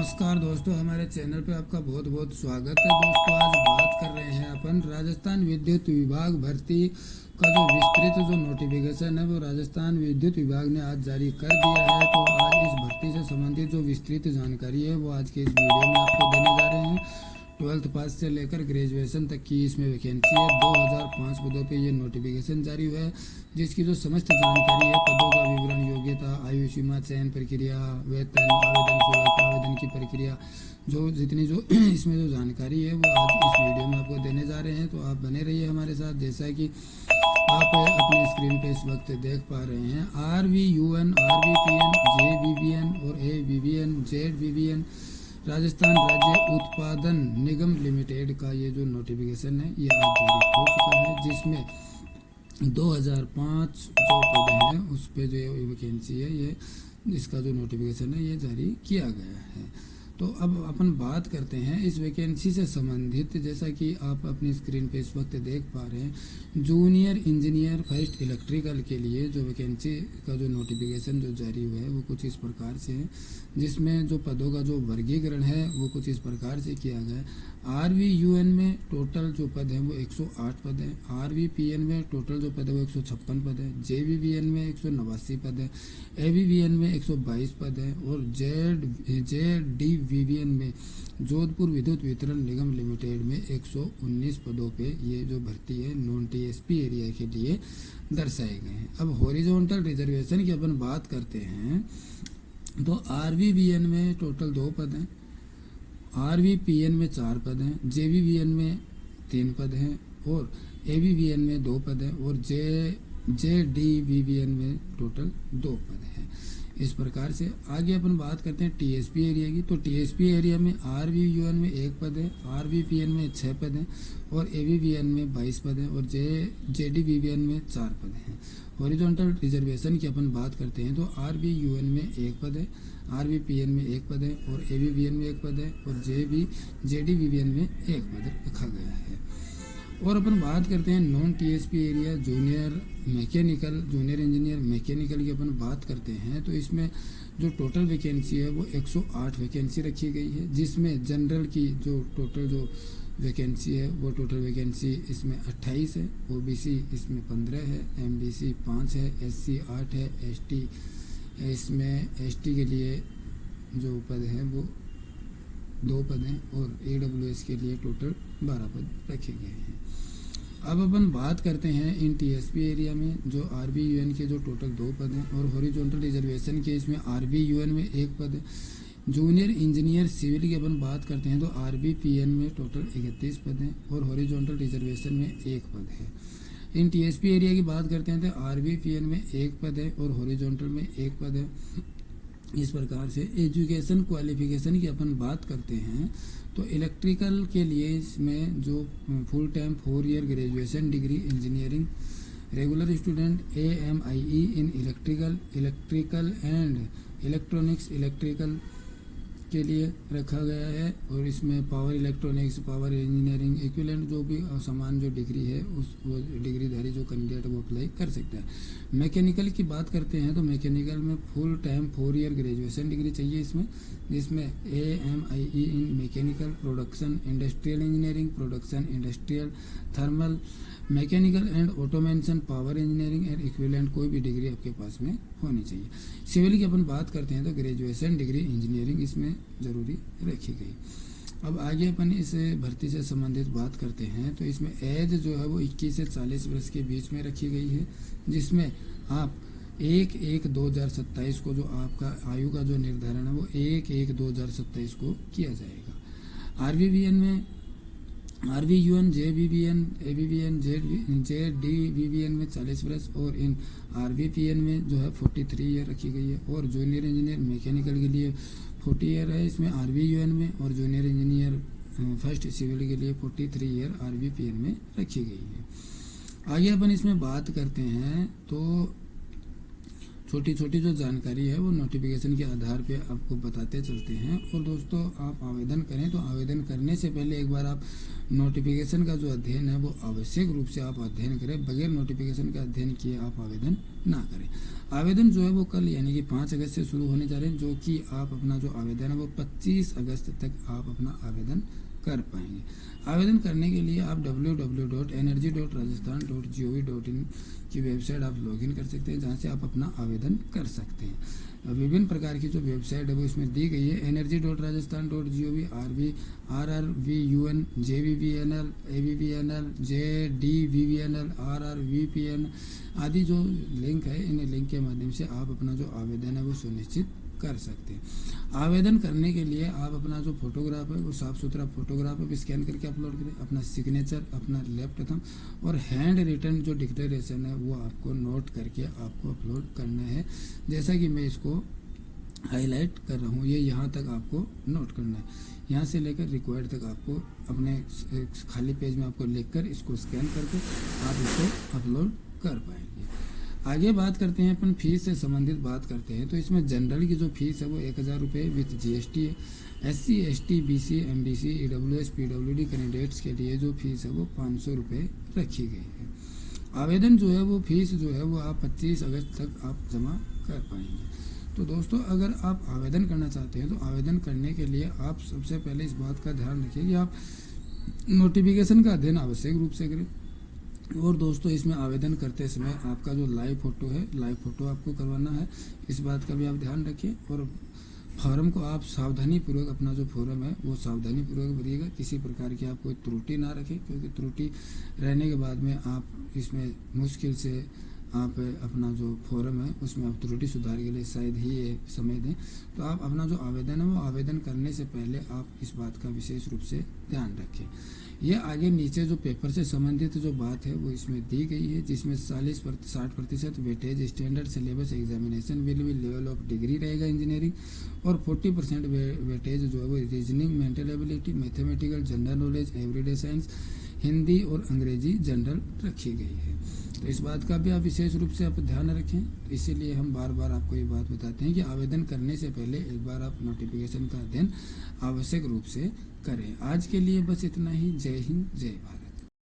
नमस्कार दोस्तों, हमारे चैनल पे आपका बहुत बहुत स्वागत है। दोस्तों आज बात कर रहे हैं अपन राजस्थान विद्युत विभाग भर्ती का जो विस्तृत जो नोटिफिकेशन है वो राजस्थान विद्युत विभाग ने आज जारी कर दिया है। तो आज इस भर्ती से संबंधित जो विस्तृत जानकारी है वो आज के इस वीडियो में आपको देने जा रहे हैं। 12th पास से लेकर ग्रेजुएशन तक की इसमें वैकेंसी है। 2005 पदों पे ये नोटिफिकेशन जारी हुआ है, जिसकी जो समस्त जानकारी है, पदों का विवरण, योग्यता, आयु सीमा, चयन प्रक्रिया, वेतन, आवेदन शुल्क, आवेदन की प्रक्रिया, जो जितनी जो इसमें जो जानकारी है वो आज इस वीडियो में आपको देने जा रहे हैं। तो आप बने रहिए हमारे साथ। जैसा कि आप अपने स्क्रीन पे इस वक्त देख पा रहे हैं, RVUN, RVPN, JVVN और AVVN, ZVVN राजस्थान राज्य उत्पादन निगम लिमिटेड का ये जो नोटिफिकेशन है ये आज जारी हो चुका है, जिसमें 2005 जो पद हैं उस पे जो वैकेंसी है ये इसका जो नोटिफिकेशन है ये जारी किया गया है। तो अब अपन बात करते हैं इस वैकेंसी से संबंधित। जैसा कि आप अपनी स्क्रीन पे इस वक्त देख पा रहे हैं, जूनियर इंजीनियर फर्स्ट इलेक्ट्रिकल के लिए जो वैकेंसी का जो नोटिफिकेशन जो जारी हुआ है वो कुछ इस प्रकार से है, जिसमें जो पदों का जो वर्गीकरण है वो कुछ इस प्रकार से किया गया है। RVUN में टोटल जो पद है वो 108 पद है। RVPN में टोटल जो पद है वो 156 पद है। JVVN में 189 पद है। AVVN में 122 पद है और ZDVVN में जोधपुर विद्युत वितरण निगम लिमिटेड में 119 पदों पे ये जो भर्ती है नॉन TSP एरिया के लिए दर्शाए गए हैं। अब हॉरिजॉन्टल रिजर्वेशन की अपन बात करते हैं तो RVVN में टोटल 2 पद हैं, RVPN में 4 पद हैं, JVVN में 3 पद हैं और AVVN में 2 पद हैं और JDVVN में टोटल 2 पद हैं। इस प्रकार से आगे अपन बात करते हैं TSP एरिया की। तो TSP एरिया में RVUN में 1 पद है, RVPN में 6 पद हैं और AVVN में 22 पद हैं और JDVVN में 4 पद हैं। हॉरिजॉन्टल रिजर्वेशन की अपन बात करते हैं तो RVUN में 1 पद है, RVPN में 1 पद है और AVVN में 1 पद है और JDVVN में 1 पद रखा गया है। और अपन बात करते हैं non TSP area junior mechanical, junior engineer mechanical की अपन बात करते हैं तो इसमें जो टोटल वैकेंसी है वो 108 वैकेंसी रखी गई है, जिसमें जनरल की जो टोटल जो वैकेंसी है वो टोटल वैकेंसी इसमें 28 है, OBC इसमें 15 है, MBC 5 है, SC 8 है, ST इसमें ST के लिए जो पद हैं वो 2 पद हैं और AWS के लिए टोटल 12 पद रखे गए हैं। अब अपन बात करते हैं इन TSP एरिया में जो RVUN के जो टोटल 2 पद हैं और हॉरिजॉन्टल रिजर्वेशन के इसमें RVUN में 1 पद है। जूनियर इंजीनियर सिविल की अपन बात करते हैं तो RVPN में टोटल 31 पद हैं और हॉरिजॉन्टल रिजर्वेशन में 1 पद है। इन TSP एरिया की बात करते हैं तो RVPN में 1 पद है और हॉरिजॉन्टल में 1 पद है। इस प्रकार से एजुकेशन क्वालिफिकेशन की अपन बात करते हैं तो इलेक्ट्रिकल के लिए इसमें जो full time 4 year graduation degree engineering regular student AMIE in electrical and electronics electrical के लिए रखा गया है और इसमें power electronics, power engineering equivalent जो भी समान जो डिग्री है उस वो डिग्रीधारी जो कैंडिडेट वो अप्लाई कर सकता है। मैकेनिकल की बात करते हैं तो मैकेनिकल में full time 4 year graduation degree चाहिए इसमें, जिसमें AMIE in mechanical production industrial engineering, production industrial thermal mechanical and automation, power engineering and equivalent कोई भी डिग्री आपके पास में होनी चाहिए। सिविल की अपन बात करते हैं तो ग्रेजुएशन डिग्री इंजीनियरिंग इसमें ज़रूरी रखी गई। अब आगे अपन इस भर्ती से संबंधित बात करते हैं तो इसमें एज जो है वो 21 से 40 वर्ष के बीच में रखी गई है, जिसमें आप 1/1/2027 को जो आपका आयु का जो निर्धारण है वो 1/1/2027 को किया जाएगा। RVVN में RVUN, JVVN, AVVN, ZDVVN में 40 वर्ष और इन RVPN में जो है 43 ईयर रखी गई है और जूनियर इंजीनियर मैकेनिकल के लिए 40 ईयर है इसमें RVUN में और जूनियर इंजीनियर फर्स्ट सिविल के लिए 43 ईयर RVPN में रखी गई है। आगे अपन इसमें बात करते हैं तो छोटी छोटी जो जानकारी है वो नोटिफिकेशन के आधार पे आपको बताते चलते हैं। और दोस्तों आप आवेदन करें तो आवेदन करने से पहले एक बार आप नोटिफिकेशन का जो अध्ययन है वो आवश्यक रूप से आप अध्ययन करें। बगैर नोटिफिकेशन का अध्ययन किए आप आवेदन ना करें। आवेदन जो है वो कल यानी कि 5 अगस्त से शुरू होने जा रहे हैं, जो कि आप अपना जो आवेदन है वो 25 अगस्त तक आप अपना आवेदन कर पाएंगे। आवेदन करने के लिए आप www.energy.rajasthan.gov.in की वेबसाइट आप लॉगिन कर सकते हैं, जहां से आप अपना आवेदन कर सकते हैं। विभिन्न प्रकार की जो वेबसाइट है वो इसमें दी गई है। energy.rajasthan.gov, RRVUN, JVVNL, AVVNL, JDVVNL, RRVPN आदि जो लिंक है, इन लिंक के माध्यम से आप अपना जो आवेदन है वो सुनिश्चित कर सकते हैं। आवेदन करने के लिए आप अपना जो फोटोग्राफ है वो साफ सुथरा फोटोग्राफ है स्कैन करके अपलोड करें। अपना सिग्नेचर, अपना लेफ्ट थंब और हैंड रिटन जो डिक्लेरेशन है वो आपको नोट करके आपको अपलोड करना है। जैसा कि मैं इसको हाईलाइट कर रहा हूँ, ये यहाँ तक आपको नोट करना है। यहाँ से लेकर रिक्वायर्ड तक आपको अपने खाली पेज में आपको लिखकर इसको स्कैन करके आप इसको अपलोड कर पाएंगे। आगे बात करते हैं अपन फीस से संबंधित बात करते हैं। तो इसमें जनरल की जो फीस है वो 1000 रुपये विथ GST है। SC, ST, BC, MDC, EWS, PWD candidates के लिए जो फीस है वो 500 रुपये रखी गई है। आवेदन जो है वो फीस जो है वो आप 25 अगस्त तक आप जमा कर पाएंगे। तो दोस्तों, अगर आप आवेदन करना चाहते हैं तो आवेदन करने के लिए आप सबसे पहले इस बात का ध्यान रखिए कि आप नोटिफिकेशन का अध्ययन आवश्यक रूप से करें। और दोस्तों, इसमें आवेदन करते समय आपका जो लाइव फोटो है, लाइव फोटो आपको करवाना है, इस बात का भी आप ध्यान रखिए। और फॉर्म को आप सावधानी पूर्वक, अपना जो फॉर्म है वो सावधानी पूर्वक भरिएगा, किसी प्रकार की आप कोई त्रुटि ना रखें, क्योंकि त्रुटि रहने के बाद में आप इसमें मुश्किल से आप अपना जो फॉर्म है उसमें आप त्रुटि सुधार के लिए शायद ही ये समय दें। तो आप अपना जो आवेदन है वो आवेदन करने से पहले आप इस बात का विशेष रूप से ध्यान रखें। ये आगे नीचे जो पेपर से संबंधित जो बात है वो इसमें दी गई है, जिसमें 60% weightage standard syllabus examination will भी लेवल ऑफ डिग्री रहेगा इंजीनियरिंग, और 40% वेटेज जो है वो reasoning, mental ability, mathematical, general knowledge, everyday science, Hindi और अंग्रेजी जनरल रखी गई है। तो इस बात का भी आप विशेष रूप से आप ध्यान रखें। तो इसीलिए हम बार बार आपको ये बात बताते हैं कि आवेदन करने से पहले एक बार आप नोटिफिकेशन का अध्ययन आवश्यक रूप से करें। आज के लिए बस इतना ही। जय हिंद, जय भारत।